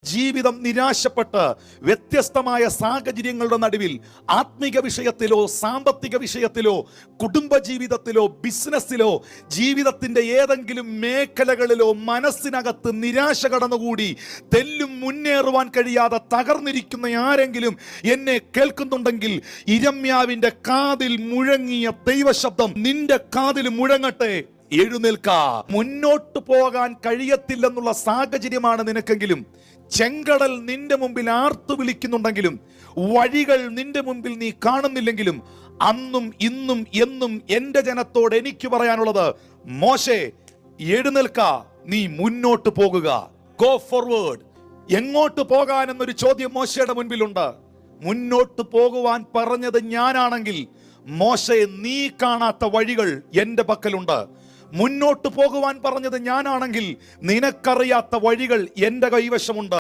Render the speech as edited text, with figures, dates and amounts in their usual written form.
ജീവിതം നിരാശപ്പെട്ട് വ്യത്യസ്തമായ സാഹചര്യങ്ങളുടെ നടുവിൽ ആത്മീക വിഷയത്തിലോ സാമ്പത്തിക വിഷയത്തിലോ കുടുംബജീവിതത്തിലോ ബിസിനസ്സിലോ ജീവിതത്തിന്റെ ഏതെങ്കിലും മേഖലകളിലോ മനസ്സിനകത്ത് നിരാശ കടന്നുകൂടി തെല്ലും മുന്നേറുവാൻ കഴിയാതെ തകർന്നിരിക്കുന്ന ആരെങ്കിലും എന്നെ കേൾക്കുന്നുണ്ടെങ്കിൽ ഇരമ്യാവിന്റെ കാതിൽ മുഴങ്ങിയ ദൈവശബ്ദം നിന്റെ കാതിൽ മുഴങ്ങട്ടെ. എഴുന്നേൽക്ക. മുന്നോട്ട് പോകാൻ കഴിയത്തില്ലെന്നുള്ള സാഹചര്യമാണ് നിനക്കെങ്കിലും, ചെങ്കടൽ നിന്റെ മുമ്പിൽ ആർത്തു വിളിക്കുന്നുണ്ടെങ്കിലും, വഴികൾ നിന്റെ മുമ്പിൽ നീ കാണുന്നില്ലെങ്കിലും, അന്നും ഇന്നും എന്നും എന്റെ ജനത്തോട് എനിക്ക് പറയാനുള്ളത്, മോശെ എഴുന്നേൽക്ക, നീ മുന്നോട്ട് പോകുക. Go forward. എങ്ങോട്ട് പോകാൻ എന്നൊരു ചോദ്യം മോശയുടെ മുൻപിലുണ്ട്. മുന്നോട്ട് പോകുവാൻ പറഞ്ഞത് ഞാനാണെങ്കിൽ മോശെ നീ കാണാത്ത വഴികൾ എന്റെ പക്കലുണ്ട്. മുന്നോട്ട് പോകുവാൻ പറഞ്ഞത് ഞാനാണെങ്കിൽ നിനക്കറിയാത്ത വഴികൾ എന്റെ കൈവശമുണ്ട്.